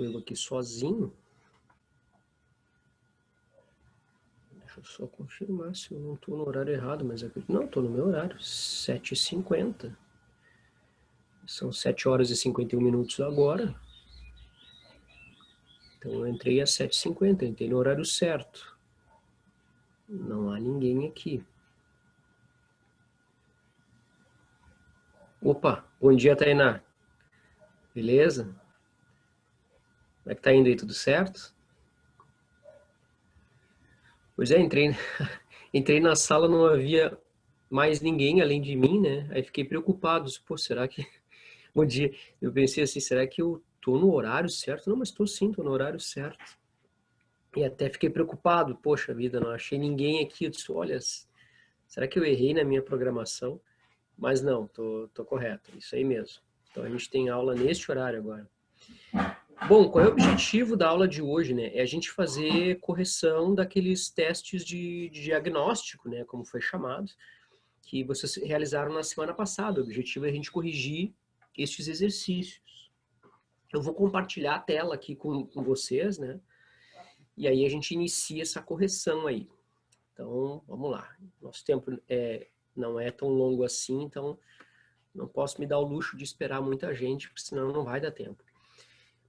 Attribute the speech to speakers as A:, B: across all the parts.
A: Enquanto eu aqui sozinho. Deixa eu só confirmar se eu não estou no horário errado, mas não, estou no meu horário, 7h50. São 7 horas e 51 minutos agora. Então eu entrei às 7h50, entrei no horário certo. Não há ninguém aqui. Opa, bom dia, Tainá. Beleza? Como é que tá indo aí, tudo certo? Pois é, entrei na sala, não havia mais ninguém além de mim, né? Aí fiquei preocupado, pô, será que... Bom dia. Eu pensei assim, será que eu tô no horário certo? Não, mas tô sim, tô no horário certo. E até fiquei preocupado, poxa vida, não achei ninguém aqui. Eu disse, olha, será que eu errei na minha programação? Mas não, tô correto, isso aí mesmo. Então a gente tem aula neste horário agora. Bom, qual é o objetivo da aula de hoje, né? É a gente fazer correção daqueles testes de diagnóstico, né, como foi chamado, que vocês realizaram na semana passada. O objetivo é a gente corrigir estes exercícios. Eu vou compartilhar a tela aqui com vocês, né? E aí a gente inicia essa correção aí. Então, vamos lá. Nosso tempo não é tão longo assim, então não posso me dar o luxo de esperar muita gente, porque senão não vai dar tempo.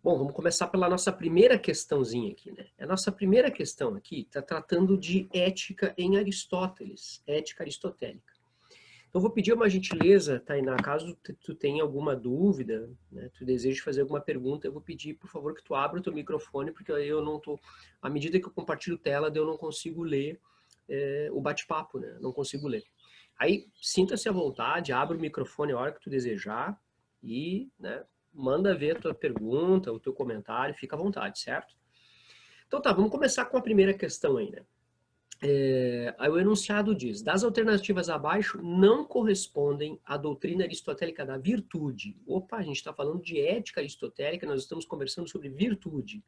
A: Bom, vamos começar pela nossa primeira questãozinha aqui, né? A nossa primeira questão aqui está tratando de ética em Aristóteles, ética aristotélica. Então, eu vou pedir uma gentileza, Tainá, caso tu tenha alguma dúvida, né, tu deseje fazer alguma pergunta, eu vou pedir, por favor, que tu abra o teu microfone, porque aí eu não tô... À medida que eu compartilho tela, eu não consigo ler o bate-papo, né? Não consigo ler. Aí, sinta-se à vontade, abre o microfone a hora que tu desejar e, né, manda ver a tua pergunta, o teu comentário, fica à vontade, certo? Então tá, vamos começar com a primeira questão aí, né? Aí o enunciado diz, das alternativas abaixo não correspondem à doutrina aristotélica da virtude. Opa, a gente está falando de ética aristotélica, nós estamos conversando sobre virtude.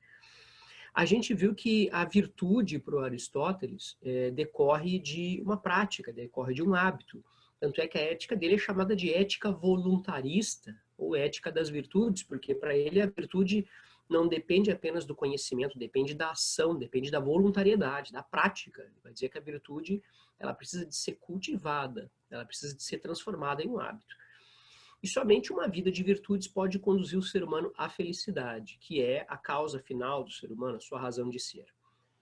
A: A gente viu que a virtude para o Aristóteles decorre de uma prática, decorre de um hábito. Tanto é que a ética dele é chamada de ética voluntarista, ou ética das virtudes, porque para ele a virtude não depende apenas do conhecimento, depende da ação, depende da voluntariedade, da prática. Ele vai dizer que a virtude ela precisa de ser cultivada, ela precisa de ser transformada em um hábito. E somente uma vida de virtudes pode conduzir o ser humano à felicidade, que é a causa final do ser humano, a sua razão de ser.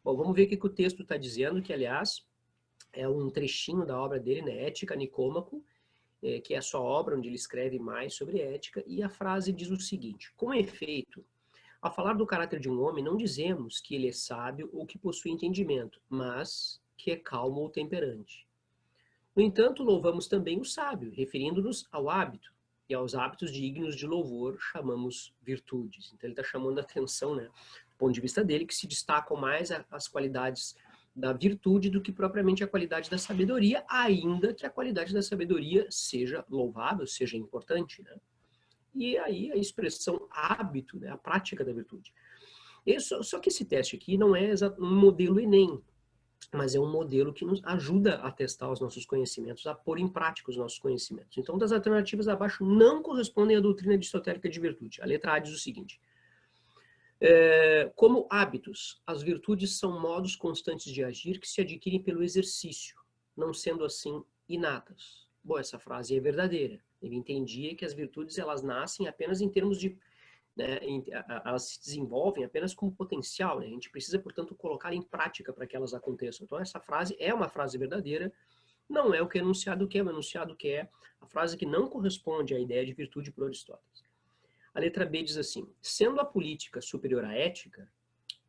A: Bom, vamos ver o que o texto está dizendo, que aliás é um trechinho da obra dele, né, Ética Nicômaco, que é a sua obra onde ele escreve mais sobre ética, e a frase diz o seguinte: com efeito, ao falar do caráter de um homem, não dizemos que ele é sábio ou que possui entendimento, mas que é calmo ou temperante. No entanto, louvamos também o sábio, referindo-nos ao hábito, e aos hábitos dignos de louvor chamamos virtudes. Então ele está chamando a atenção, né, do ponto de vista dele, que se destacam mais as qualidades da virtude do que propriamente a qualidade da sabedoria, ainda que a qualidade da sabedoria seja louvável, seja importante, né? E aí a expressão hábito, né, a prática da virtude. Só que esse teste aqui não é um modelo Enem, mas é um modelo que nos ajuda a testar os nossos conhecimentos, a pôr em prática os nossos conhecimentos. Então, das alternativas abaixo não correspondem à doutrina aristotélica de virtude. A letra A diz o seguinte: como hábitos, as virtudes são modos constantes de agir que se adquirem pelo exercício, não sendo assim inatas. Bom, essa frase é verdadeira. Ele entendia que as virtudes elas nascem apenas em termos de né, elas se desenvolvem apenas como potencial, né? A gente precisa, portanto, colocar em prática para que elas aconteçam. Então, essa frase é uma frase verdadeira, não é o que é enunciado que é, o enunciado que é a frase que não corresponde à ideia de virtude por Aristóteles. A letra B diz assim: sendo a política superior à ética,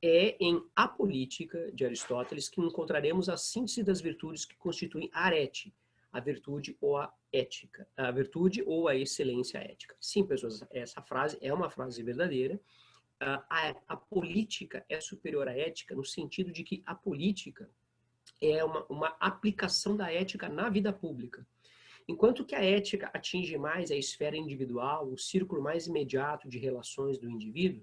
A: é em A Política de Aristóteles que encontraremos a síntese das virtudes que constituem a arete, a virtude ou a ética, a virtude ou a excelência ética. Sim, pessoas, essa frase é uma frase verdadeira. A política é superior à ética no sentido de que a política é uma aplicação da ética na vida pública. Enquanto que a ética atinge mais a esfera individual, o círculo mais imediato de relações do indivíduo,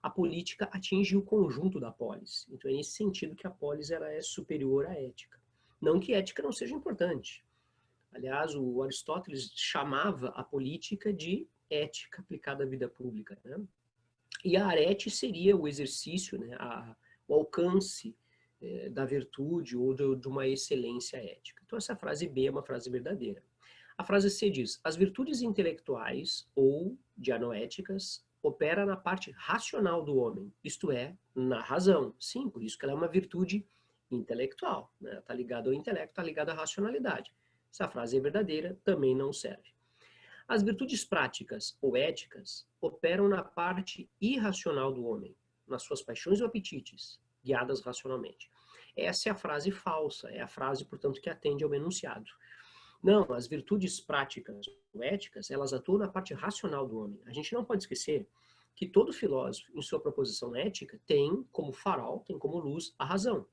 A: a política atinge o conjunto da polis. Então é nesse sentido que a polis ela é superior à ética. Não que ética não seja importante. Aliás, o Aristóteles chamava a política de ética aplicada à vida pública, né? E a arete seria o exercício, né, o alcance da virtude ou de uma excelência ética. Então essa frase B é uma frase verdadeira. A frase C diz: as virtudes intelectuais ou dianoéticas opera na parte racional do homem, isto é, na razão. Sim, por isso que ela é uma virtude intelectual. Né? Está ligada ao intelecto, está ligada à racionalidade. Essa frase é verdadeira, também não serve. As virtudes práticas ou éticas operam na parte irracional do homem, nas suas paixões ou apetites, guiadas racionalmente. Essa é a frase falsa, é a frase, portanto, que atende ao enunciado. Não, as virtudes práticas ou éticas, elas atuam na parte racional do homem. A gente não pode esquecer que todo filósofo, em sua proposição ética, tem como farol, tem como luz a razão.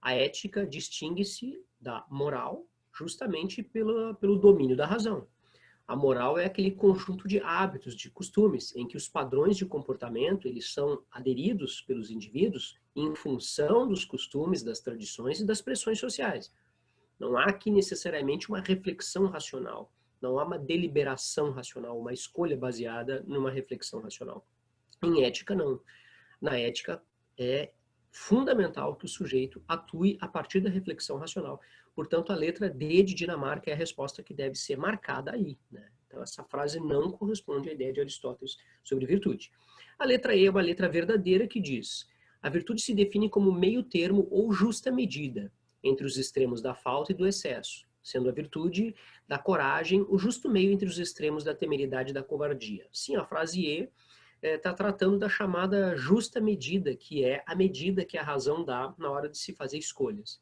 A: A ética distingue-se da moral justamente pelo domínio da razão. A moral é aquele conjunto de hábitos, de costumes, em que os padrões de comportamento eles são aderidos pelos indivíduos em função dos costumes, das tradições e das pressões sociais. Não há aqui necessariamente uma reflexão racional, não há uma deliberação racional, uma escolha baseada numa reflexão racional. Em ética, não. Na ética, é fundamental que o sujeito atue a partir da reflexão racional. Portanto, a letra D de Dinamarca é a resposta que deve ser marcada aí. Né? Então, essa frase não corresponde à ideia de Aristóteles sobre virtude. A letra E é uma letra verdadeira que diz: a virtude se define como meio termo ou justa medida entre os extremos da falta e do excesso, sendo a virtude da coragem o justo meio entre os extremos da temeridade e da covardia. Sim, a frase E está tratando da chamada justa medida, que é a medida que a razão dá na hora de se fazer escolhas.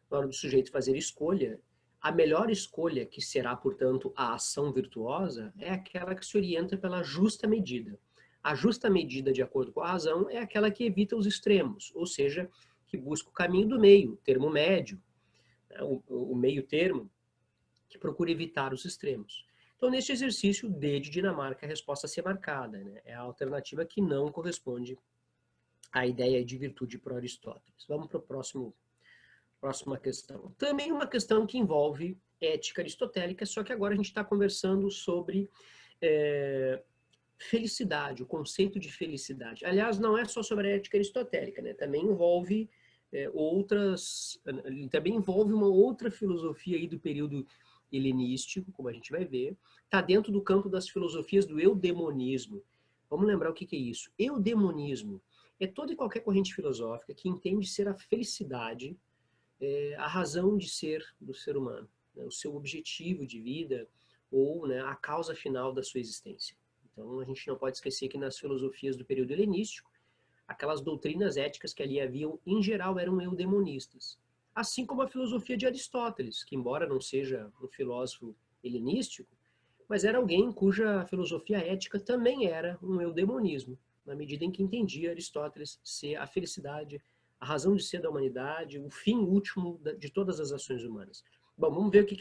A: Na hora do sujeito fazer escolha, a melhor escolha, que será, portanto, a ação virtuosa, é aquela que se orienta pela justa medida. A justa medida, de acordo com a razão, é aquela que evita os extremos, ou seja, que busca o caminho do meio, o termo médio, né, o meio termo, que procura evitar os extremos. Então, neste exercício, D de Dinamarca, a resposta a ser marcada. Né? É a alternativa que não corresponde à ideia de virtude por Aristóteles. Vamos para a próxima questão. Também uma questão que envolve ética aristotélica, só que agora a gente está conversando sobre felicidade, o conceito de felicidade. Aliás, não é só sobre a ética aristotélica, né? Também envolve também envolve uma outra filosofia aí do período helenístico, como a gente vai ver, está dentro do campo das filosofias do eudemonismo. Vamos lembrar o que é isso. Eudemonismo é toda e qualquer corrente filosófica que entende ser a felicidade a razão de ser do ser humano, né? O seu objetivo de vida ou, né, a causa final da sua existência. Então, a gente não pode esquecer que nas filosofias do período helenístico, aquelas doutrinas éticas que ali haviam, em geral, eram eudemonistas. Assim como a filosofia de Aristóteles, que embora não seja um filósofo helenístico, mas era alguém cuja filosofia ética também era um eudemonismo, na medida em que entendia Aristóteles ser a felicidade, a razão de ser da humanidade, o fim último de todas as ações humanas. Bom, vamos ver o que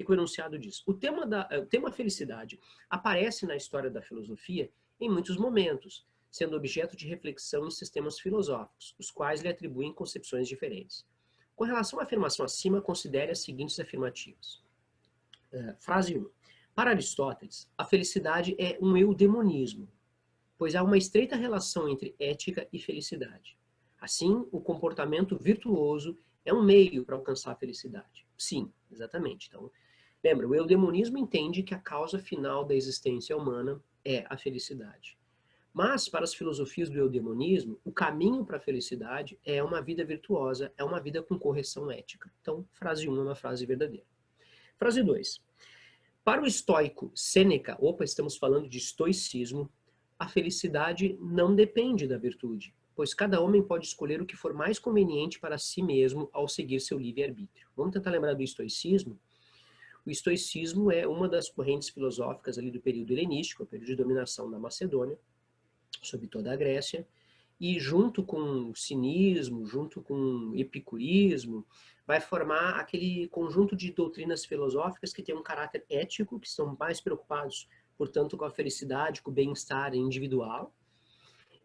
A: o enunciado diz. O tema felicidade aparece na história da filosofia em muitos momentos, sendo objeto de reflexão em sistemas filosóficos, os quais lhe atribuem concepções diferentes. Com relação à afirmação acima, considere as seguintes afirmativas. Frase 1. Para Aristóteles, a felicidade é um eudemonismo, pois há uma estreita relação entre ética e felicidade. Assim, o comportamento virtuoso é um meio para alcançar a felicidade. Sim, exatamente. Então, lembra, o eudemonismo entende que a causa final da existência humana é a felicidade. Mas, para as filosofias do eudemonismo, o caminho para a felicidade é uma vida virtuosa, é uma vida com correção ética. Então, frase 1 é uma frase verdadeira. Frase 2. Para o estoico Sêneca, estamos falando de estoicismo, a felicidade não depende da virtude, pois cada homem pode escolher o que for mais conveniente para si mesmo ao seguir seu livre-arbítrio. Vamos tentar lembrar do estoicismo? O estoicismo é uma das correntes filosóficas ali do período helenístico, o período de dominação da Macedônia, sobre toda a Grécia, e junto com o cinismo, junto com o epicurismo, vai formar aquele conjunto de doutrinas filosóficas que têm um caráter ético, que estão mais preocupados, portanto, com a felicidade, com o bem-estar individual,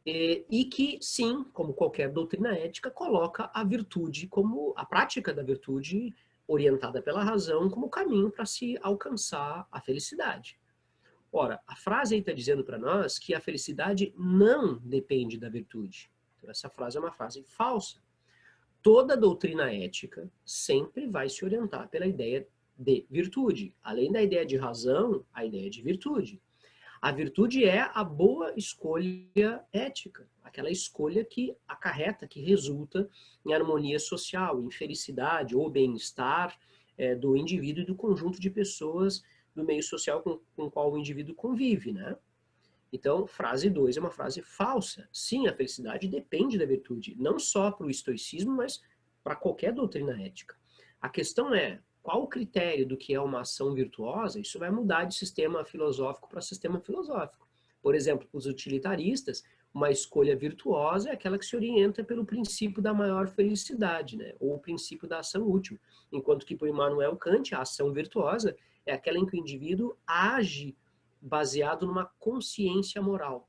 A: e que, sim, como qualquer doutrina ética, coloca a virtude como a prática da virtude orientada pela razão como caminho para se alcançar a felicidade. Ora, a frase aí está dizendo para nós que a felicidade não depende da virtude. Então, essa frase é uma frase falsa. Toda doutrina ética sempre vai se orientar pela ideia de virtude. Além da ideia de razão, a ideia de virtude. A virtude é a boa escolha ética, aquela escolha que acarreta, que resulta em harmonia social, em felicidade ou bem-estar do indivíduo e do conjunto de pessoas do meio social com o qual o indivíduo convive, né? Então, frase 2 é uma frase falsa. Sim, a felicidade depende da virtude, não só para o estoicismo, mas para qualquer doutrina ética. A questão é, qual o critério do que é uma ação virtuosa? Isso vai mudar de sistema filosófico para sistema filosófico. Por exemplo, os utilitaristas, uma escolha virtuosa é aquela que se orienta pelo princípio da maior felicidade, né? Ou o princípio da ação útil. Enquanto que, por Immanuel Kant, a ação virtuosa é aquela em que o indivíduo age baseado numa consciência moral.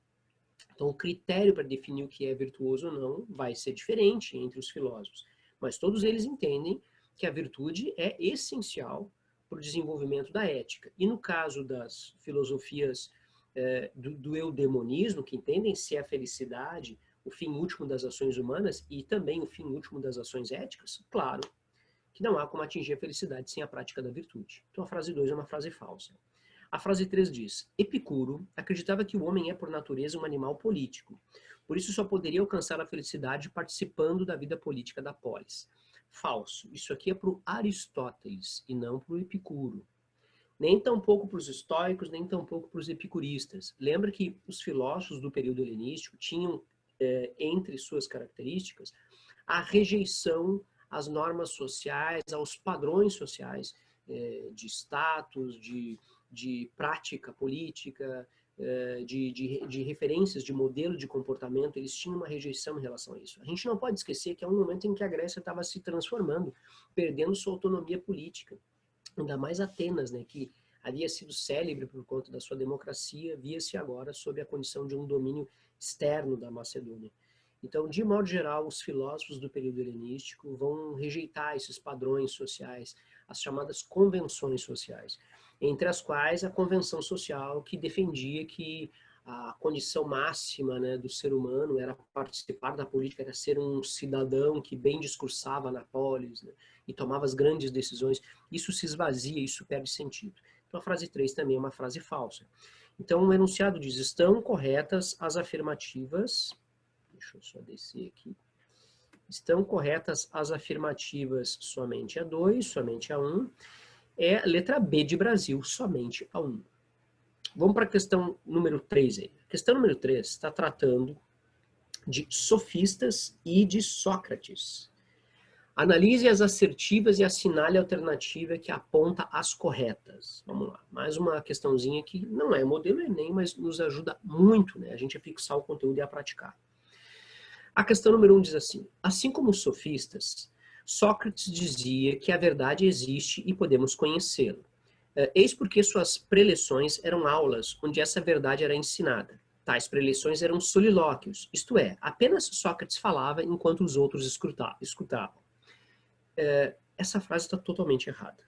A: Então, o critério para definir o que é virtuoso ou não vai ser diferente entre os filósofos, mas todos eles entendem que a virtude é essencial para o desenvolvimento da ética. E no caso das filosofias do eudemonismo, que entendem se a felicidade o fim último das ações humanas e também o fim último das ações éticas, claro que não há como atingir a felicidade sem a prática da virtude. Então, a frase 2 é uma frase falsa. A frase 3 diz: Epicuro acreditava que o homem é por natureza um animal político. Por isso só poderia alcançar a felicidade participando da vida política da polis. Falso. Isso aqui é para o Aristóteles e não para o Epicuro. Nem tampouco para os estoicos, nem tampouco para os epicuristas. Lembra que os filósofos do período helenístico tinham, entre suas características, a rejeição às normas sociais, aos padrões sociais de status, de prática política, de referências, de modelo de comportamento. Eles tinham uma rejeição em relação a isso. A gente não pode esquecer que é um momento em que a Grécia estava se transformando, perdendo sua autonomia política. Ainda mais Atenas, né, que havia sido célebre por conta da sua democracia, via-se agora sob a condição de um domínio externo da Macedônia. Então, de modo geral, os filósofos do período helenístico vão rejeitar esses padrões sociais, as chamadas convenções sociais, entre as quais a convenção social que defendia que a condição máxima, né, do ser humano era participar da política, era ser um cidadão que bem discursava na polis, né, e tomava as grandes decisões. Isso se esvazia, isso perde sentido. Então a frase 3 também é uma frase falsa. Então o enunciado diz: estão corretas as afirmativas. Deixa eu só descer aqui. Estão corretas as afirmativas somente a 2, somente a 1. É a letra B de Brasil, somente a 1. Vamos para a questão número 3 aí. A questão número 3 está tratando de sofistas e de Sócrates. Analise as assertivas e assinale a alternativa que aponta as corretas. Vamos lá. Mais uma questãozinha que não é modelo Enem, mas nos ajuda muito, né, a gente a fixar o conteúdo e a praticar. A questão número 1 diz assim: assim como os sofistas, Sócrates dizia que a verdade existe e podemos conhecê-la. Eis porque suas preleções eram aulas onde essa verdade era ensinada. Tais preleções eram solilóquios, isto é, apenas Sócrates falava enquanto os outros escutavam. Essa frase está totalmente errada.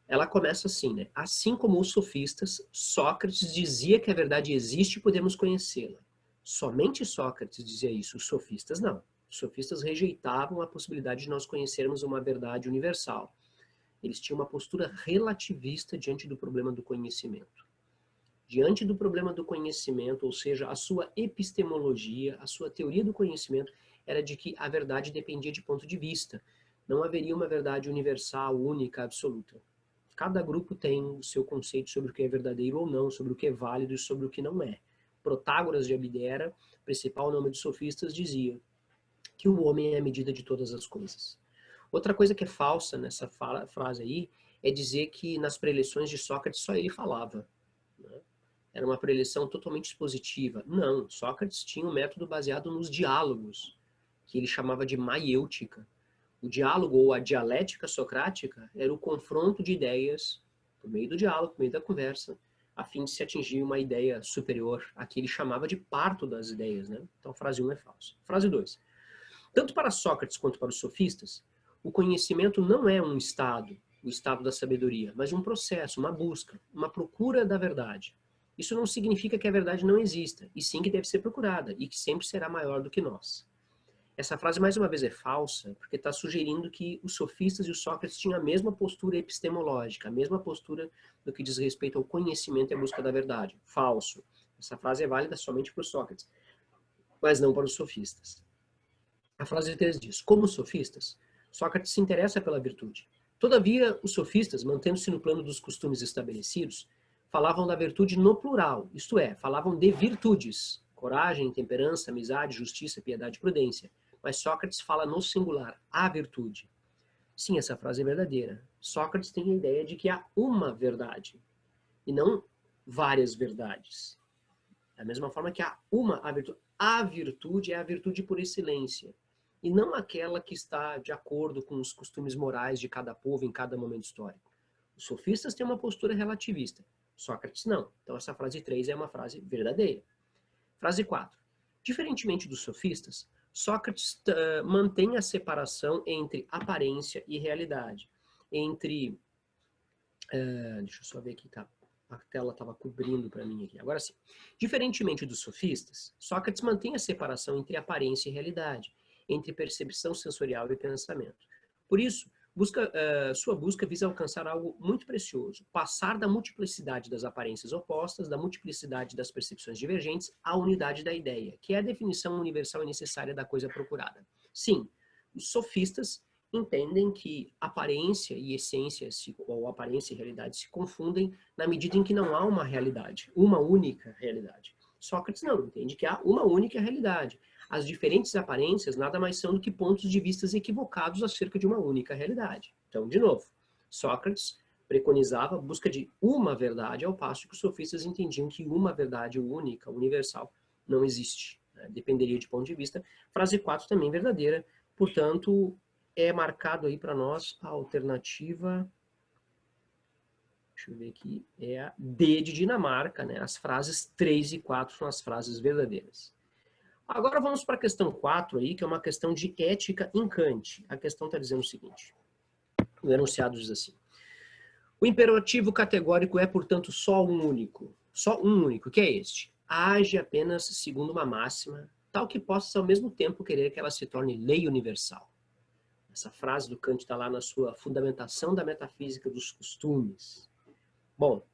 A: Ela começa assim, né? Assim como os sofistas, Sócrates dizia que a verdade existe e podemos conhecê-la. Somente Sócrates dizia isso, os sofistas não. Os sofistas rejeitavam a possibilidade de nós conhecermos uma verdade universal. Eles tinham uma postura relativista diante do problema do conhecimento. Diante do problema do conhecimento, ou seja, a sua epistemologia, a sua teoria do conhecimento, era de que a verdade dependia de ponto de vista. Não haveria uma verdade universal, única, absoluta. Cada grupo tem o seu conceito sobre o que é verdadeiro ou não, sobre o que é válido e sobre o que não é. Protágoras de Abdera, principal nome dos sofistas, dizia que o homem é a medida de todas as coisas. Outra coisa que é falsa nessa frase aí é dizer que nas preleções de Sócrates só ele falava, né? Era uma preleção totalmente expositiva. Não, Sócrates tinha um método baseado nos diálogos, que ele chamava de maiêutica. O diálogo ou a dialética socrática era o confronto de ideias por meio do diálogo, por meio da conversa, a fim de se atingir uma ideia superior, a que ele chamava de parto das ideias, né? Então a frase 1 é falsa. Frase 2. Tanto para Sócrates quanto para os sofistas, o conhecimento não é um estado, o estado da sabedoria, mas um processo, uma busca, uma procura da verdade. Isso não significa que a verdade não exista, e sim que deve ser procurada, e que sempre será maior do que nós. Essa frase, mais uma vez, é falsa, porque está sugerindo que os sofistas e o Sócrates tinham a mesma postura epistemológica, a mesma postura no que diz respeito ao conhecimento e à busca da verdade. Falso. Essa frase é válida somente para o Sócrates, mas não para os sofistas. A frase 3 diz: como sofistas, Sócrates se interessa pela virtude. Todavia, os sofistas, mantendo-se no plano dos costumes estabelecidos, falavam da virtude no plural, isto é, falavam de virtudes, coragem, temperança, amizade, justiça, piedade e prudência. Mas Sócrates fala no singular, a virtude. Sim, essa frase é verdadeira. Sócrates tem a ideia de que há uma verdade, e não várias verdades. Da mesma forma que há uma a virtude. A virtude é a virtude por excelência, e não aquela que está de acordo com os costumes morais de cada povo em cada momento histórico. Os sofistas têm uma postura relativista, Sócrates não. Então essa frase 3 é uma frase verdadeira. Frase 4. Diferentemente dos sofistas, Sócrates mantém a separação entre aparência e realidade. Entre... deixa eu só ver aqui, tá? A tela estava cobrindo para mim aqui. Agora sim. Diferentemente dos sofistas, Sócrates mantém a separação entre aparência e realidade, entre percepção sensorial e pensamento. Por isso, sua busca visa alcançar algo muito precioso, passar da multiplicidade das aparências opostas, da multiplicidade das percepções divergentes, à unidade da ideia, que é a definição universal e necessária da coisa procurada. Sim, os sofistas entendem que aparência e essência, ou aparência e realidade, se confundem na medida em que não há uma realidade, uma única realidade. Sócrates não, entende que há uma única realidade. As diferentes aparências nada mais são do que pontos de vista equivocados acerca de uma única realidade. Então, de novo, Sócrates preconizava a busca de uma verdade, ao passo que os sofistas entendiam que uma verdade única, universal, não existe. Né? Dependeria de ponto de vista. Frase 4 também verdadeira, portanto, é marcado aí para nós a alternativa, deixa eu ver aqui, é a D de Dinamarca, né? As frases 3 e 4 são as frases verdadeiras. Agora vamos para a questão 4 aí, que é uma questão de ética em Kant. A questão está dizendo o seguinte, o enunciado diz assim: o imperativo categórico é, portanto, só um único, que é este: age apenas segundo uma máxima, tal que possa ao mesmo tempo querer que ela se torne lei universal. Essa frase do Kant está lá na sua Fundamentação da Metafísica dos Costumes. Bom,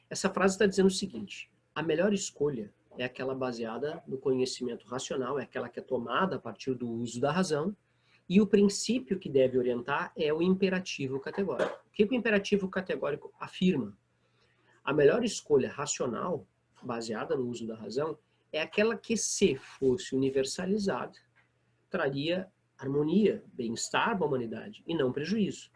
A: essa frase está dizendo o seguinte: a melhor escolha é aquela baseada no conhecimento racional, é aquela que é tomada a partir do uso da razão, e o princípio que deve orientar é o imperativo categórico. O que o imperativo categórico afirma? A melhor escolha racional, baseada no uso da razão, é aquela que, se fosse universalizada, traria harmonia, bem-estar para a humanidade, e não prejuízo.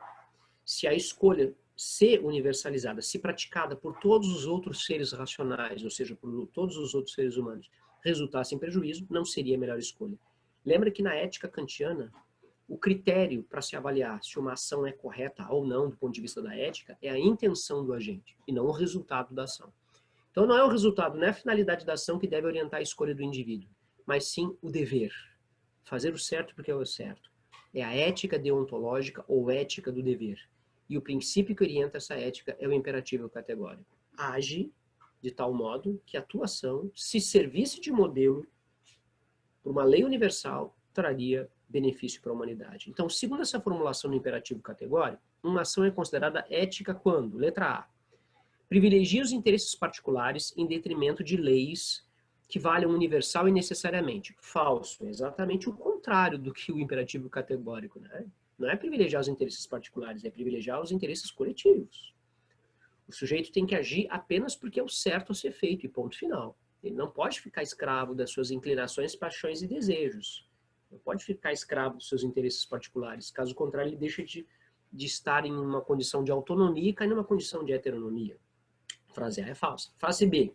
A: Se a escolha ser universalizada, se praticada por todos os outros seres racionais, ou seja, por todos os outros seres humanos, resultasse em prejuízo, não seria a melhor escolha. Lembra que na ética kantiana, o critério para se avaliar se uma ação é correta ou não do ponto de vista da ética é a intenção do agente, e não o resultado da ação. Então não é o resultado, não é a finalidade da ação que deve orientar a escolha do indivíduo, mas sim o dever. Fazer o certo porque é o certo. É a ética deontológica ou ética do dever. E o princípio que orienta essa ética é o imperativo categórico. Age de tal modo que a tua ação, se servisse de modelo por uma lei universal, traria benefício para a humanidade. Então, segundo essa formulação do imperativo categórico, uma ação é considerada ética quando? Letra A. Privilegia os interesses particulares em detrimento de leis que valham universal e necessariamente. Falso. É exatamente o contrário do que o imperativo categórico, né? Não é privilegiar os interesses particulares, é privilegiar os interesses coletivos. O sujeito tem que agir apenas porque é o certo a ser feito, e ponto final. Ele não pode ficar escravo das suas inclinações, paixões e desejos. Não pode ficar escravo dos seus interesses particulares. Caso contrário, ele deixa de estar em uma condição de autonomia e cai numa condição de heteronomia. Frase A é falsa. Frase B.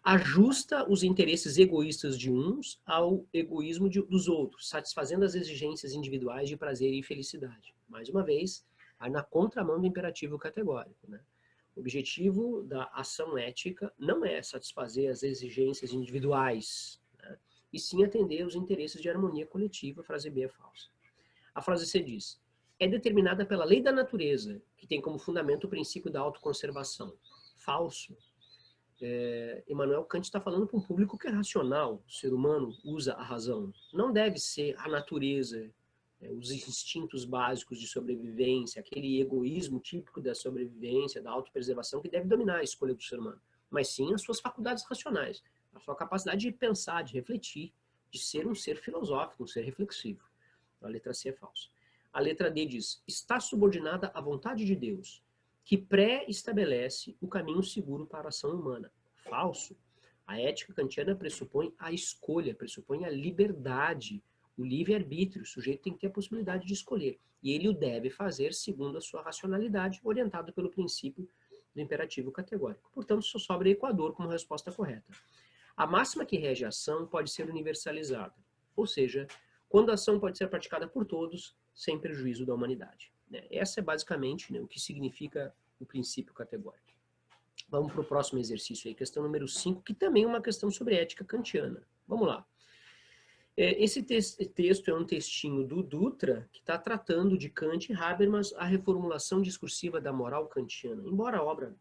A: Ajusta os interesses egoístas de uns ao egoísmo dos outros, satisfazendo as exigências individuais de prazer e felicidade. Mais uma vez, vai na contramão do imperativo categórico, né? O objetivo da ação ética não é satisfazer as exigências individuais, né? E sim atender os interesses de harmonia coletiva. A frase B é falsa. A frase C diz: é determinada pela lei da natureza, que tem como fundamento o princípio da autoconservação. Falso. Immanuel Kant está falando para um público que é racional. O ser humano usa a razão. Não deve ser a natureza, os instintos básicos de sobrevivência, aquele egoísmo típico da sobrevivência, da autopreservação, que deve dominar a escolha do ser humano. Mas sim as suas faculdades racionais, a sua capacidade de pensar, de refletir, de ser um ser filosófico, um ser reflexivo. A letra C é falsa. A letra D diz, está subordinada à vontade de Deus, que pré-estabelece o caminho seguro para a ação humana. Falso. A ética kantiana pressupõe a escolha, pressupõe a liberdade, o livre-arbítrio. O sujeito tem que ter a possibilidade de escolher. E ele o deve fazer segundo a sua racionalidade, orientado pelo princípio do imperativo categórico. Portanto, só sobra Equador como resposta correta. A máxima que rege a ação pode ser universalizada, ou seja, quando a ação pode ser praticada por todos, sem prejuízo da humanidade. Essa é basicamente o que significa o princípio categórico. Vamos para o próximo exercício aí, questão número 5, que também é uma questão sobre ética kantiana. Vamos lá. Esse texto é um textinho do Dutra, que está tratando de Kant e Habermas, a reformulação discursiva da moral kantiana. Embora a obra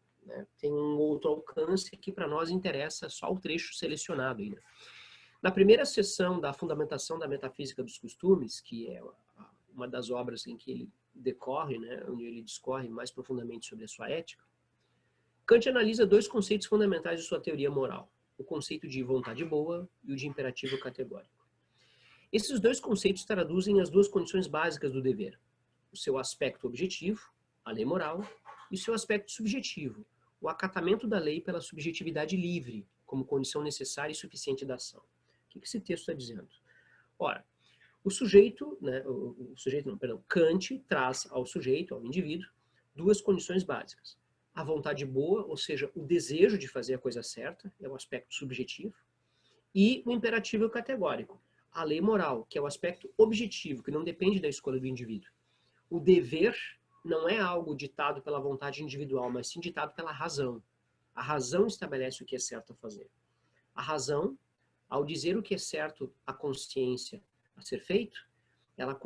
A: tenha um outro alcance, que para nós interessa só o trecho selecionado aí. Na primeira sessão da Fundamentação da Metafísica dos Costumes, que é uma das obras em que ele decorre, onde ele discorre mais profundamente sobre a sua ética, Kant analisa dois conceitos fundamentais de sua teoria moral, o conceito de vontade boa e o de imperativo categórico. Esses dois conceitos traduzem as duas condições básicas do dever, o seu aspecto objetivo, a lei moral, e o seu aspecto subjetivo, o acatamento da lei pela subjetividade livre, como condição necessária e suficiente da ação. O que esse texto está dizendo? Ora, Kant traz ao sujeito, ao indivíduo, duas condições básicas. A vontade boa, ou seja, o desejo de fazer a coisa certa, é o aspecto subjetivo, e o imperativo categórico, a lei moral, que é o aspecto objetivo, que não depende da escolha do indivíduo. O dever não é algo ditado pela vontade individual, mas sim ditado pela razão. A razão estabelece o que é certo a fazer. A razão, ao dizer o que é certo à consciência a ser feito, ela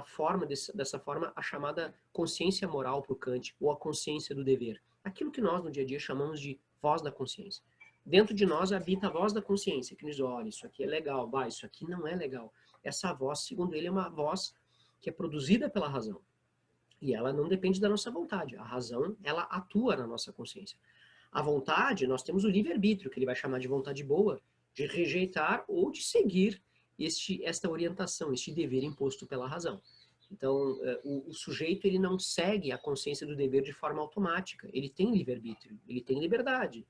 A: forma dessa forma a chamada consciência moral para o Kant, ou a consciência do dever. Aquilo que nós no dia a dia chamamos de voz da consciência. Dentro de nós habita a voz da consciência, que nos olha, isso aqui é legal, isso aqui não é legal. Essa voz, segundo ele, é uma voz que é produzida pela razão. E ela não depende da nossa vontade. A razão, ela atua na nossa consciência. A vontade, nós temos o livre-arbítrio, que ele vai chamar de vontade boa, de rejeitar ou de seguir esta orientação, este dever imposto pela razão. Então, o sujeito ele não segue a consciência do dever de forma automática. Ele tem livre-arbítrio, ele tem liberdade.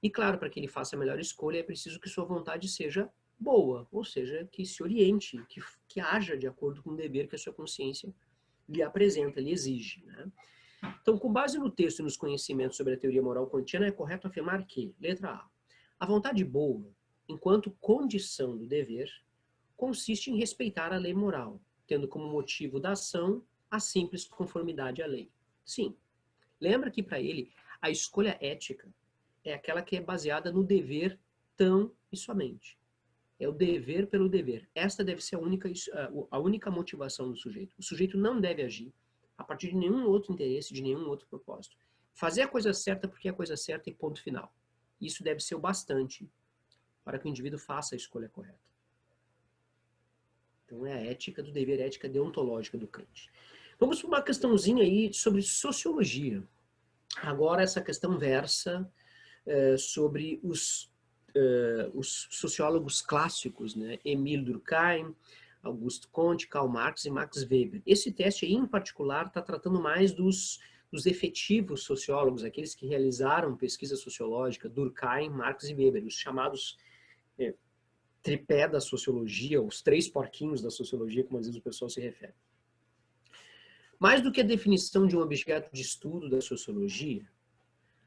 A: E claro, para que ele faça a melhor escolha, é preciso que sua vontade seja boa, ou seja, que se oriente, que haja de acordo com o dever que a sua consciência lhe apresenta, lhe exige. Então, com base no texto e nos conhecimentos sobre a teoria moral kantiana, é correto afirmar que, letra a vontade boa, enquanto condição do dever, consiste em respeitar a lei moral, tendo como motivo da ação a simples conformidade à lei. Sim, lembra que para ele a escolha ética é aquela que é baseada no dever tão e somente. É o dever pelo dever. Esta deve ser a única motivação do sujeito. O sujeito não deve agir a partir de nenhum outro interesse, de nenhum outro propósito. Fazer a coisa certa porque é a coisa certa e ponto final. Isso deve ser o bastante para que o indivíduo faça a escolha correta. Então é a ética do dever, a ética deontológica do Kant. Vamos para uma questãozinha aí sobre sociologia. Agora essa questão versa sobre os sociólogos clássicos, Emile Durkheim, Auguste Comte, Karl Marx e Max Weber. Esse teste aí, em particular, está tratando mais dos efetivos sociólogos, aqueles que realizaram pesquisa sociológica, Durkheim, Marx e Weber, os chamados tripé da sociologia, os três porquinhos da sociologia, como às vezes o pessoal se refere. Mais do que a definição de um objeto de estudo da sociologia,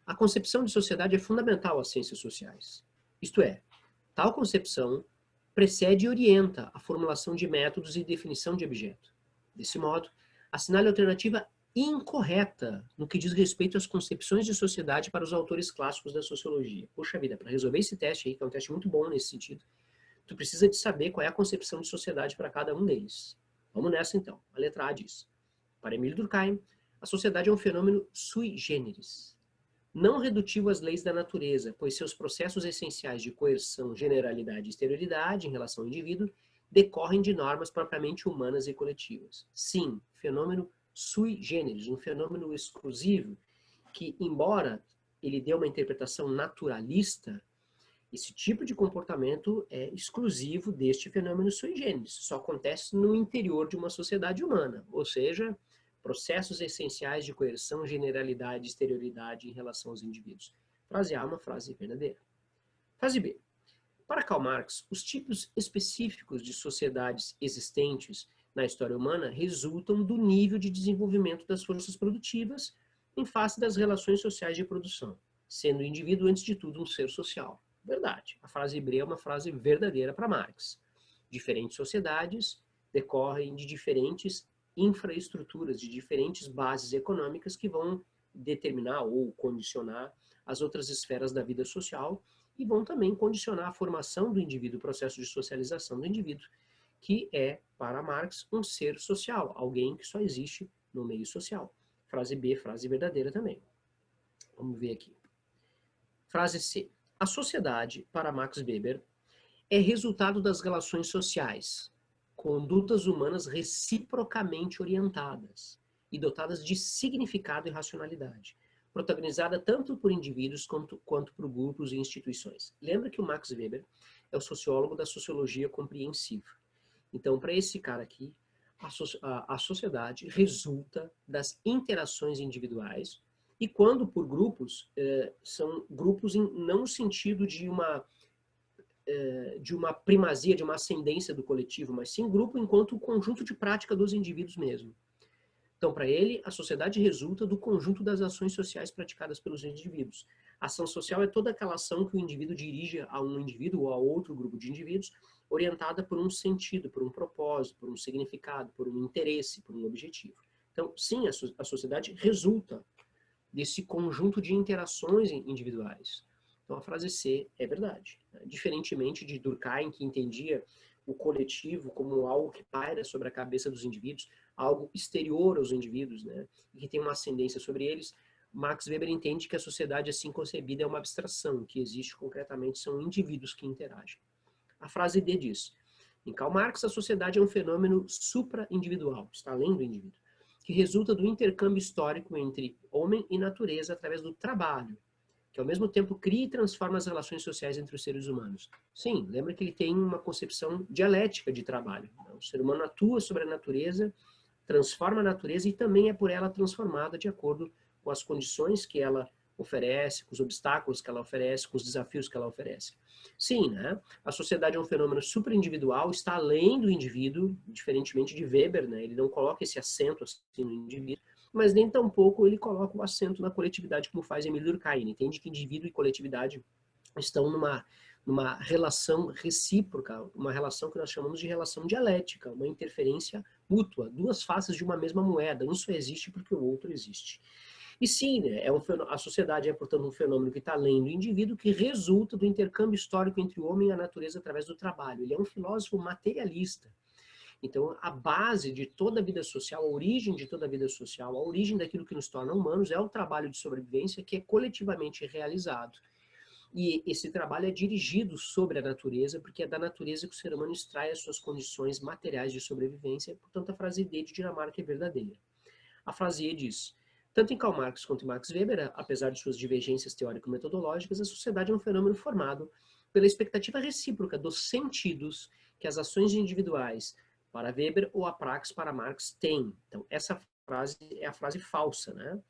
A: a concepção de sociedade é fundamental às ciências sociais. Isto é, tal concepção precede e orienta a formulação de métodos e definição de objeto. Desse modo, assinale a alternativa incorreta no que diz respeito às concepções de sociedade para os autores clássicos da sociologia. Poxa vida, para resolver esse teste aí, que é um teste muito bom nesse sentido, tu precisa de saber qual é a concepção de sociedade para cada um deles. Vamos nessa então. A letra A diz: para Emile Durkheim, a sociedade é um fenômeno sui generis. não redutivo às leis da natureza, pois seus processos essenciais de coerção, generalidade e exterioridade em relação ao indivíduo decorrem de normas propriamente humanas e coletivas. Sim, fenômeno sui generis, um fenômeno exclusivo que, embora ele dê uma interpretação naturalista, esse tipo de comportamento é exclusivo deste fenômeno sui generis, só acontece no interior de uma sociedade humana, ou seja, processos essenciais de coerção, generalidade e exterioridade em relação aos indivíduos. Frase A, uma frase verdadeira. Frase B. Para Karl Marx, os tipos específicos de sociedades existentes na história humana resultam do nível de desenvolvimento das forças produtivas em face das relações sociais de produção, sendo o indivíduo, antes de tudo, um ser social. Verdade. A frase B é uma frase verdadeira para Marx. Diferentes sociedades decorrem de diferentes infraestruturas, de diferentes bases econômicas que vão determinar ou condicionar as outras esferas da vida social e vão também condicionar a formação do indivíduo, o processo de socialização do indivíduo, que é, para Marx, um ser social, alguém que só existe no meio social. Frase B, frase verdadeira também. Vamos ver aqui. Frase C. A sociedade, para Max Weber, é resultado das relações sociais, condutas humanas reciprocamente orientadas e dotadas de significado e racionalidade, protagonizada tanto por indivíduos quanto por grupos e instituições. Lembra que o Max Weber é o sociólogo da sociologia compreensiva. Então, para esse cara aqui, a sociedade resulta das interações individuais e quando por grupos, são grupos não no sentido de uma primazia, de uma ascendência do coletivo, mas sim grupo enquanto conjunto de prática dos indivíduos mesmo. Então, para ele, a sociedade resulta do conjunto das ações sociais praticadas pelos indivíduos. A ação social é toda aquela ação que o indivíduo dirige a um indivíduo ou a outro grupo de indivíduos, orientada por um sentido, por um propósito, por um significado, por um interesse, por um objetivo. Então, sim, a sociedade resulta desse conjunto de interações individuais. Então, a frase C é verdade. Diferentemente de Durkheim, que entendia o coletivo como algo que paira sobre a cabeça dos indivíduos, algo exterior aos indivíduos, né, e que tem uma ascendência sobre eles, Max Weber entende que a sociedade assim concebida é uma abstração, que existe concretamente, são indivíduos que interagem. A frase D diz, em Karl Marx, a sociedade é um fenômeno supra-individual, está além do indivíduo, que resulta do intercâmbio histórico entre homem e natureza através do trabalho, que ao mesmo tempo cria e transforma as relações sociais entre os seres humanos. Sim, lembra que ele tem uma concepção dialética de trabalho. O ser humano atua sobre a natureza, transforma a natureza e também é por ela transformada de acordo com as condições que ela oferece, com os obstáculos que ela oferece, com os desafios que ela oferece. Sim, né? A sociedade é um fenômeno superindividual, está além do indivíduo, diferentemente de Weber, né? Ele não coloca esse acento assim no indivíduo, mas nem tampouco ele coloca o acento na coletividade, como faz Emile Durkheim. Ele entende que indivíduo e coletividade estão numa relação recíproca, uma relação que nós chamamos de relação dialética, uma interferência mútua, duas faces de uma mesma moeda, um só existe porque o outro existe. E sim, né, a sociedade é, portanto, um fenômeno que está além do indivíduo, que resulta do intercâmbio histórico entre o homem e a natureza através do trabalho. Ele é um filósofo materialista. Então, a base de toda a vida social, a origem de toda a vida social, a origem daquilo que nos torna humanos é o trabalho de sobrevivência que é coletivamente realizado. E esse trabalho é dirigido sobre a natureza, porque é da natureza que o ser humano extrai as suas condições materiais de sobrevivência, portanto a frase D de Dinamarca é verdadeira. A frase E diz, tanto em Karl Marx quanto em Max Weber, apesar de suas divergências teórico-metodológicas, a sociedade é um fenômeno formado pela expectativa recíproca dos sentidos que as ações individuais para Weber ou a praxis para Marx têm. Então, essa frase é a frase falsa, né?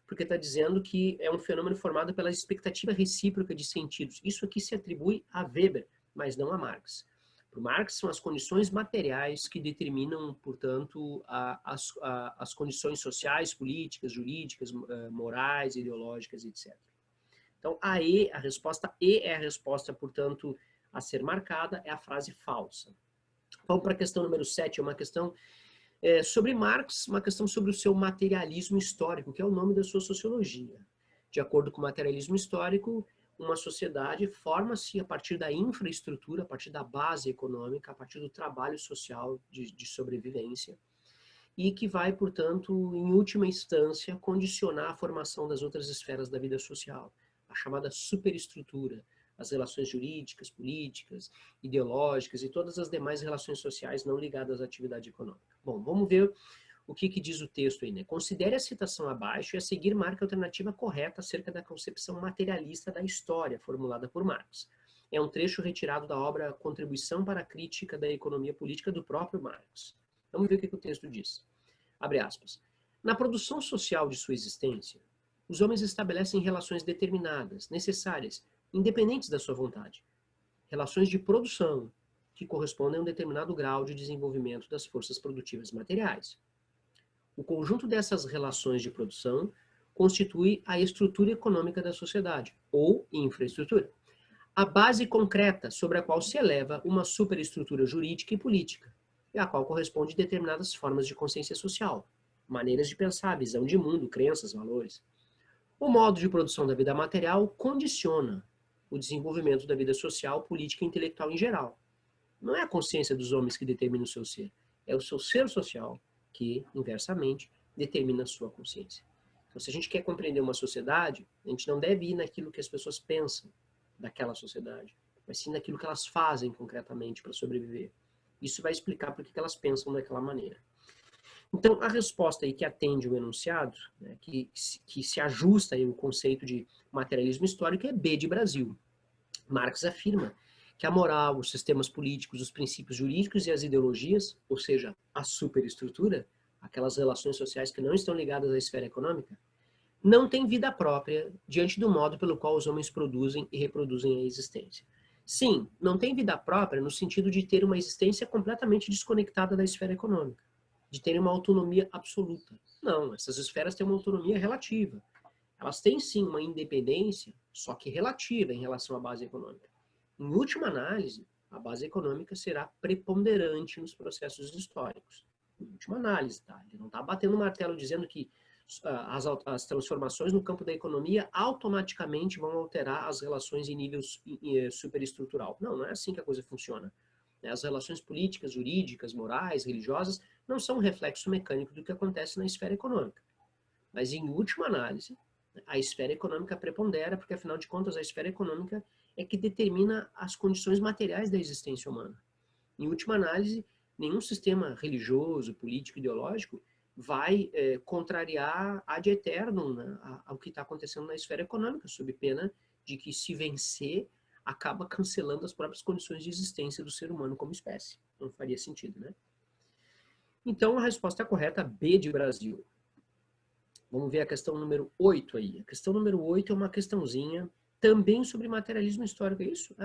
A: Porque está dizendo que é um fenômeno formado pela expectativa recíproca de sentidos. Isso aqui se atribui a Weber, mas não a Marx. Para Marx, são as condições materiais que determinam, portanto, as condições sociais, políticas, jurídicas, morais, ideológicas, etc. Então, a resposta E é a resposta, portanto, a ser marcada, é a frase falsa. Vamos para a questão número 7, é uma questão sobre Marx, uma questão sobre o seu materialismo histórico, que é o nome da sua sociologia. De acordo com o materialismo histórico, uma sociedade forma-se a partir da infraestrutura, a partir da base econômica, a partir do trabalho social de sobrevivência. e que vai, portanto, em última instância, condicionar a formação das outras esferas da vida social, a chamada superestrutura, as relações jurídicas, políticas, ideológicas e todas as demais relações sociais não ligadas à atividade econômica. Bom, vamos ver o que diz o texto aí, né? Considere a citação abaixo e a seguir marque a alternativa correta acerca da concepção materialista da história formulada por Marx. É um trecho retirado da obra Contribuição para a Crítica da Economia Política do próprio Marx. Vamos ver o que o texto diz. Abre aspas. Na produção social de sua existência, os homens estabelecem relações determinadas, necessárias, independentes da sua vontade. Relações de produção, que correspondem a um determinado grau de desenvolvimento das forças produtivas materiais. O conjunto dessas relações de produção constitui a estrutura econômica da sociedade, ou infraestrutura. A base concreta sobre a qual se eleva uma superestrutura jurídica e política, e a qual corresponde determinadas formas de consciência social, maneiras de pensar, visão de mundo, crenças, valores. O modo de produção da vida material condiciona o desenvolvimento da vida social, política e intelectual em geral. Não é a consciência dos homens que determina o seu ser, é o seu ser social que, inversamente, determina a sua consciência. Então, se a gente quer compreender uma sociedade, a gente não deve ir naquilo que as pessoas pensam daquela sociedade, mas sim naquilo que elas fazem concretamente para sobreviver. Isso vai explicar por que elas pensam daquela maneira. Então, a resposta aí que atende o enunciado, né, que se ajusta aí o conceito de materialismo histórico, é B de Brasil. Marx afirma que a moral, os sistemas políticos, os princípios jurídicos e as ideologias, ou seja, a superestrutura, aquelas relações sociais que não estão ligadas à esfera econômica, não têm vida própria diante do modo pelo qual os homens produzem e reproduzem a existência. Sim, não tem vida própria no sentido de ter uma existência completamente desconectada da esfera econômica, de terem uma autonomia absoluta. Não, essas esferas têm uma autonomia relativa. Elas têm sim uma independência, só que relativa em relação à base econômica. Em última análise, a base econômica será preponderante nos processos históricos. Em última análise, tá? Ele não está batendo o martelo dizendo que as transformações no campo da economia automaticamente vão alterar as relações em nível superestrutural. Não, não é assim que a coisa funciona. As relações políticas, jurídicas, morais, religiosas, não são um reflexo mecânico do que acontece na esfera econômica. Mas, em última análise, a esfera econômica prepondera, porque, afinal de contas, a esfera econômica é que determina as condições materiais da existência humana. Em última análise, nenhum sistema religioso, político, ideológico vai contrariar ad eternum, né, ao que está acontecendo na esfera econômica, sob pena de que, se vencer, acaba cancelando as próprias condições de existência do ser humano como espécie. Não faria sentido, né? Então, a resposta correta, B de Brasil. Vamos ver a questão número 8 aí. A questão número 8 é uma questãozinha também sobre materialismo histórico. É isso?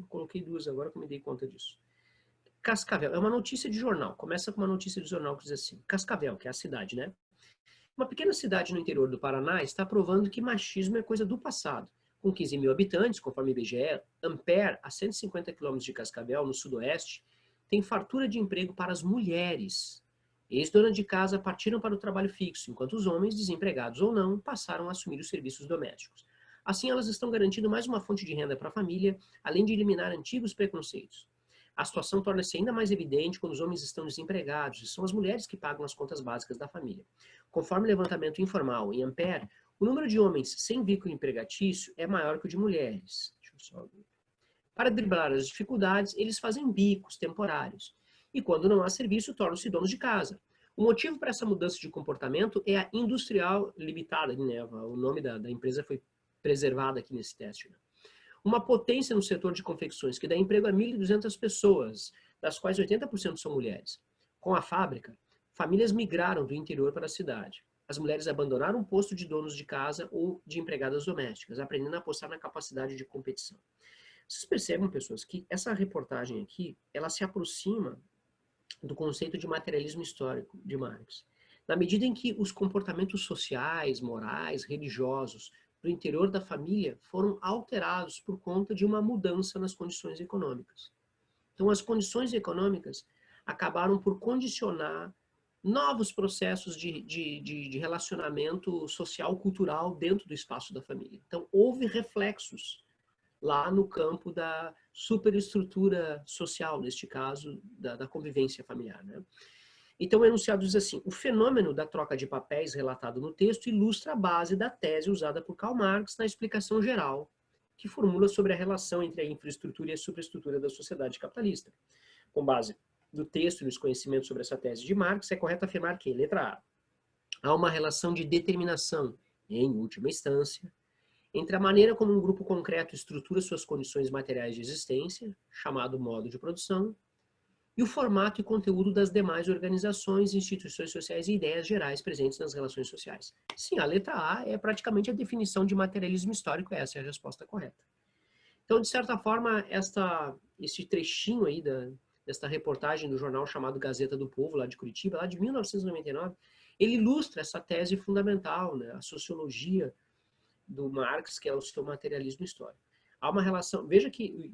A: Coloquei duas agora que eu me dei conta disso. Cascavel, é uma notícia de jornal. Começa com uma notícia de jornal que diz assim: Cascavel, que é a cidade, né? Uma pequena cidade no interior do Paraná está provando que machismo é coisa do passado. Com 15 mil habitantes, conforme o IBGE, Ampere, a 150 quilômetros de Cascavel, no sudoeste, tem fartura de emprego para as mulheres. Ex-donas de casa partiram para o trabalho fixo, enquanto os homens, desempregados ou não, passaram a assumir os serviços domésticos. Assim, elas estão garantindo mais uma fonte de renda para a família, além de eliminar antigos preconceitos. A situação torna-se ainda mais evidente quando os homens estão desempregados e são as mulheres que pagam as contas básicas da família. Conforme o levantamento informal em Ampere, o número de homens sem vínculo empregatício é maior que o de mulheres. Deixa eu só ver. Para driblar as dificuldades, eles fazem bicos temporários. E quando não há serviço, tornam-se donos de casa. O motivo para essa mudança de comportamento é a Industrial Limitada, né? O nome da empresa foi preservado aqui nesse teste, né? Uma potência no setor de confecções que dá emprego a 1.200 pessoas, das quais 80% são mulheres. Com a fábrica, famílias migraram do interior para a cidade. As mulheres abandonaram o posto de donos de casa ou de empregadas domésticas, aprendendo a apostar na capacidade de competição. Vocês percebem, pessoas, que essa reportagem aqui, ela se aproxima do conceito de materialismo histórico de Marx. Na medida em que os comportamentos sociais, morais, religiosos do interior da família foram alterados por conta de uma mudança nas condições econômicas. Então, as condições econômicas acabaram por condicionar novos processos de relacionamento social, cultural dentro do espaço da família. Então, houve reflexos lá no campo da superestrutura social, neste caso, da convivência familiar, né? Então, o enunciado diz assim: o fenômeno da troca de papéis relatado no texto ilustra a base da tese usada por Karl Marx na explicação geral, que formula sobre a relação entre a infraestrutura e a superestrutura da sociedade capitalista. Com base no texto e nos conhecimentos sobre essa tese de Marx, é correto afirmar que, letra A, há uma relação de determinação, em última instância, entre a maneira como um grupo concreto estrutura suas condições materiais de existência, chamado modo de produção, e o formato e conteúdo das demais organizações, instituições sociais e ideias gerais presentes nas relações sociais. Sim, a letra A é praticamente a definição de materialismo histórico, essa é a resposta correta. Então, de certa forma, esse trechinho aí desta reportagem do jornal chamado Gazeta do Povo, lá de Curitiba, lá de 1999, ele ilustra essa tese fundamental, né, a sociologia do Marx, que é o seu materialismo histórico. Há uma relação, veja que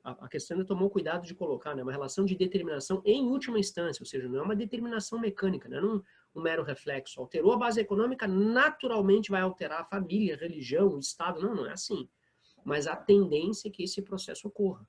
A: a questão tomou cuidado de colocar, né, uma relação de determinação em última instância, ou seja, não é uma determinação mecânica, não é um mero reflexo. Alterou a base econômica, naturalmente vai alterar a família, a religião, o Estado. Não, não é assim. Mas a tendência é que esse processo ocorra.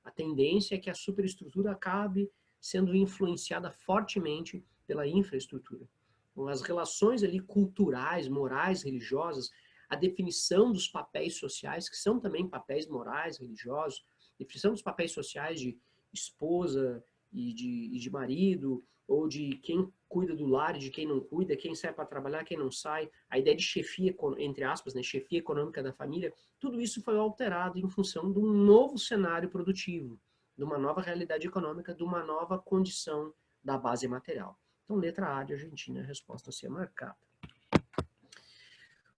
A: A tendência é que a superestrutura acabe sendo influenciada fortemente pela infraestrutura. Então, as relações ali culturais, morais, religiosas, a definição dos papéis sociais, que são também papéis morais, religiosos, definição dos papéis sociais de esposa e de marido, ou de quem cuida do lar e de quem não cuida, quem sai para trabalhar, quem não sai, a ideia de chefia, entre aspas, né, chefia econômica da família, tudo isso foi alterado em função de um novo cenário produtivo, de uma nova realidade econômica, de uma nova condição da base material. Então, letra A de Argentina, a resposta a ser marcada.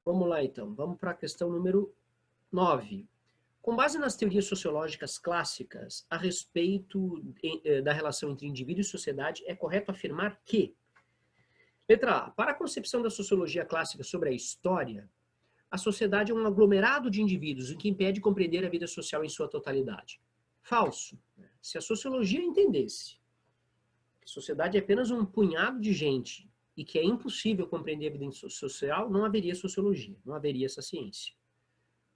A: Vamos lá, então. Vamos para a questão número 9. Com base nas teorias sociológicas clássicas a respeito da relação entre indivíduo e sociedade, é correto afirmar que, letra A, para a concepção da sociologia clássica sobre a história, a sociedade é um aglomerado de indivíduos, o que impede compreender a vida social em sua totalidade. Falso. Se a sociologia entendesse que a sociedade é apenas um punhado de gente e que é impossível compreender a vida social, não haveria sociologia, não haveria essa ciência.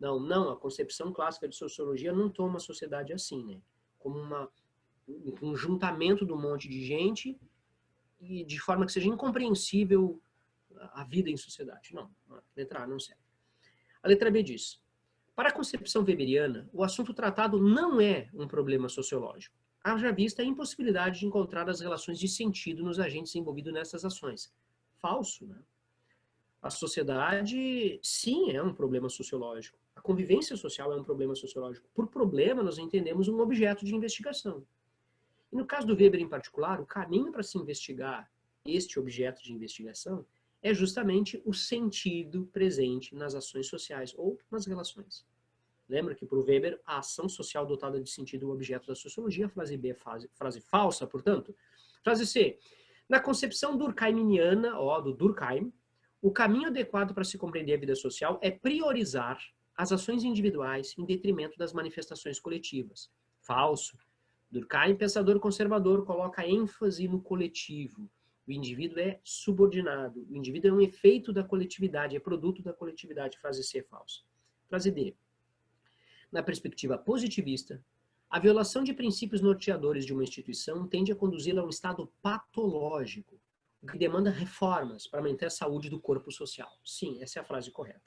A: Não, a concepção clássica de sociologia não toma a sociedade assim, né? Como um juntamento de um monte de gente e de forma que seja incompreensível a vida em sociedade. Não, a letra A não serve. A letra B diz: para a concepção weberiana, o assunto tratado não é um problema sociológico. Haja vista a impossibilidade de encontrar as relações de sentido nos agentes envolvidos nessas ações. Falso, né? A sociedade, sim, é um problema sociológico. A convivência social é um problema sociológico. Por problema, nós entendemos um objeto de investigação. E no caso do Weber em particular, o caminho para se investigar este objeto de investigação é justamente o sentido presente nas ações sociais ou nas relações. Lembra que, para o Weber, a ação social dotada de sentido é o objeto da sociologia. A frase B é frase falsa, portanto. Frase C. Na concepção durkheimiana, do Durkheim, o caminho adequado para se compreender a vida social é priorizar as ações individuais em detrimento das manifestações coletivas. Falso. Durkheim, pensador conservador, coloca ênfase no coletivo. O indivíduo é subordinado. O indivíduo é um efeito da coletividade, é produto da coletividade. Frase C, falsa. Frase D. Na perspectiva positivista, a violação de princípios norteadores de uma instituição tende a conduzi-la a um estado patológico, o que demanda reformas para manter a saúde do corpo social. Sim, essa é a frase correta.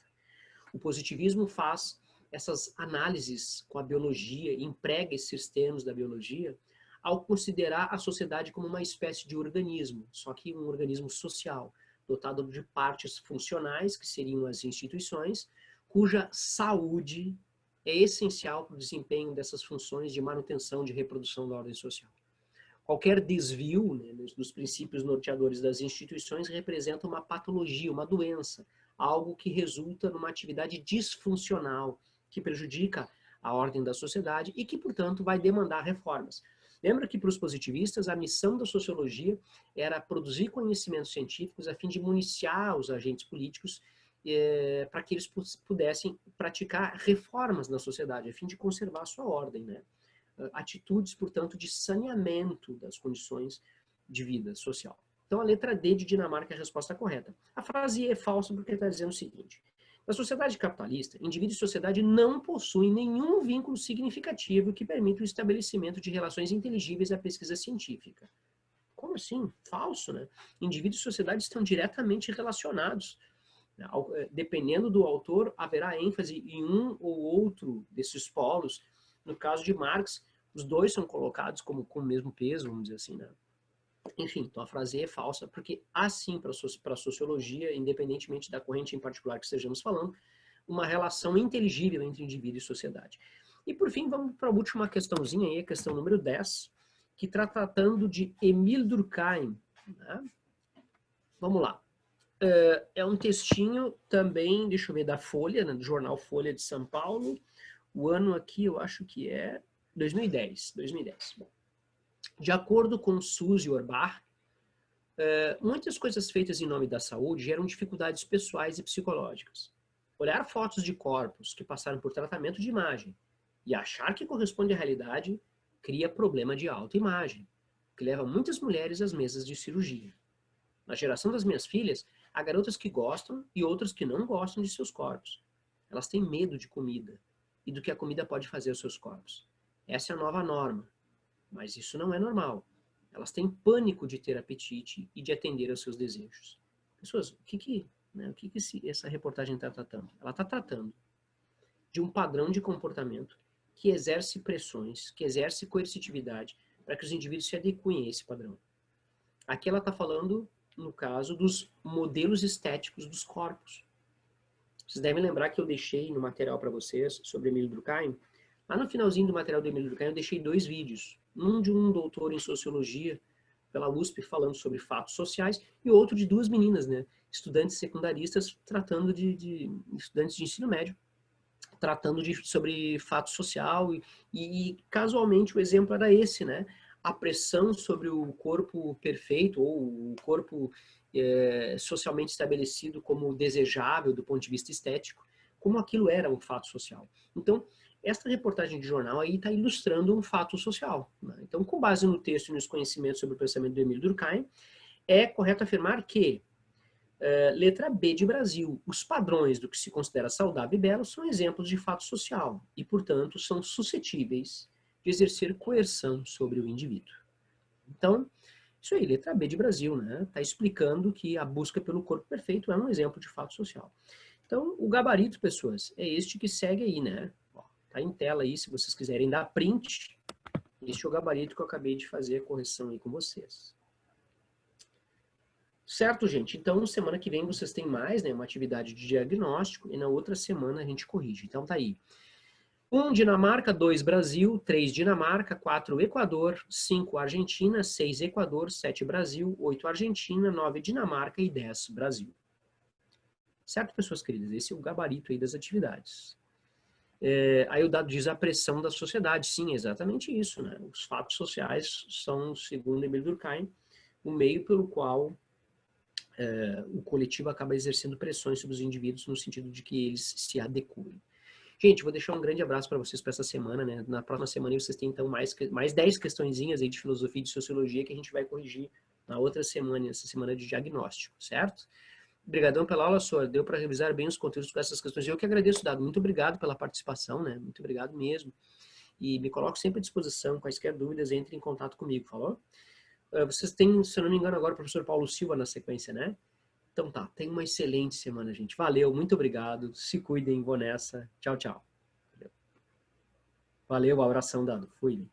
A: O positivismo faz essas análises com a biologia, emprega esses termos da biologia, ao considerar a sociedade como uma espécie de organismo, só que um organismo social, dotado de partes funcionais, que seriam as instituições, cuja saúde é essencial para o desempenho dessas funções de manutenção, de reprodução da ordem social. Qualquer desvio, né, dos princípios norteadores das instituições representa uma patologia, uma doença, algo que resulta numa atividade disfuncional, que prejudica a ordem da sociedade e que, portanto, vai demandar reformas. Lembra que, para os positivistas, a missão da sociologia era produzir conhecimentos científicos a fim de municiar os agentes políticos para que eles pudessem praticar reformas na sociedade, a fim de conservar a sua ordem, né? Atitudes, portanto, de saneamento das condições de vida social. Então, a letra D de Dinamarca é a resposta correta. A frase é falsa porque está dizendo o seguinte: na sociedade capitalista, indivíduo e sociedade não possuem nenhum vínculo significativo que permita o estabelecimento de relações inteligíveis à pesquisa científica. Como assim? Falso, né? Indivíduo e sociedade estão diretamente relacionados. Dependendo do autor, haverá ênfase em um ou outro desses polos. No caso de Marx, os dois são colocados como com o mesmo peso, vamos dizer assim, né? Enfim, então a frase é falsa, porque há sim para a sociologia, independentemente da corrente em particular que estejamos falando, uma relação inteligível entre indivíduo e sociedade. E por fim, vamos para a última questãozinha aí, a questão número 10, que está tratando de Émile Durkheim. Né? Vamos lá. É um textinho também, deixa eu ver, da Folha, né, do jornal Folha de São Paulo. O ano aqui eu acho que é 2010. Bom, de acordo com Suzy Orbach, muitas coisas feitas em nome da saúde geram dificuldades pessoais e psicológicas. Olhar fotos de corpos que passaram por tratamento de imagem e achar que corresponde à realidade cria problema de autoimagem, que leva muitas mulheres às mesas de cirurgia. Na geração das minhas filhas, há garotas que gostam e outras que não gostam de seus corpos. Elas têm medo de comida e do que a comida pode fazer aos seus corpos. Essa é a nova norma, mas isso não é normal. Elas têm pânico de ter apetite e de atender aos seus desejos. Pessoas, o que essa reportagem está tratando? Ela está tratando de um padrão de comportamento que exerce pressões, que exerce coercitividade para que os indivíduos se adequem a esse padrão. Aqui ela está falando, no caso, dos modelos estéticos dos corpos. Vocês devem lembrar que eu deixei no material para vocês sobre Emílio Durkheim. Lá no finalzinho do material do Emílio Durkheim eu deixei 2 vídeos. Um de um doutor em sociologia pela USP falando sobre fatos sociais e outro de 2 meninas, né, estudantes secundaristas tratando de estudantes de ensino médio, tratando sobre fato social e casualmente o exemplo era esse, né? A pressão sobre o corpo perfeito ou o corpo socialmente estabelecido como desejável do ponto de vista estético, como aquilo era um fato social. Então, esta reportagem de jornal aí está ilustrando um fato social. Né? Então, com base no texto e nos conhecimentos sobre o pensamento do Emílio Durkheim, é correto afirmar que letra B de Brasil. Os padrões do que se considera saudável e belo são exemplos de fato social e, portanto, são suscetíveis de exercer coerção sobre o indivíduo. Então, isso aí, letra B de Brasil, né? Está explicando que a busca pelo corpo perfeito é um exemplo de fato social. Então, o gabarito, pessoas, é este que segue aí, né? Ó, tá em tela aí, se vocês quiserem dar print. Este é o gabarito que eu acabei de fazer a correção aí com vocês. Certo, gente? Então, semana que vem vocês têm mais, né, uma atividade de diagnóstico e na outra semana a gente corrige. Então, tá aí. 1 Dinamarca, 2 Brasil, 3 Dinamarca, 4 Equador, 5 Argentina, 6 Equador, 7 Brasil, 8 Argentina, 9 Dinamarca e 10 Brasil. Certo, pessoas queridas? Esse é o gabarito aí das atividades. Aí o dado diz a pressão da sociedade. Sim, exatamente isso, né? Os fatos sociais são, segundo Emile Durkheim, o meio pelo qual o coletivo acaba exercendo pressões sobre os indivíduos no sentido de que eles se adequem. Gente, vou deixar um grande abraço para vocês para essa semana, né? Na próxima semana vocês têm então mais 10 questõezinhas aí de filosofia e de sociologia que a gente vai corrigir na outra semana, essa semana de diagnóstico, certo? Obrigadão pela aula, Sor. Deu para revisar bem os conteúdos com essas questões. Eu que agradeço, Dado. Muito obrigado pela participação, né? Muito obrigado mesmo. E me coloco sempre à disposição. Quaisquer dúvidas, entre em contato comigo, falou? Vocês têm, se eu não me engano, agora o professor Paulo Silva na sequência, né? Então tá, tenha uma excelente semana, gente. Valeu, muito obrigado. Se cuidem, vou nessa. Tchau, tchau. Valeu, abração dado. Fui.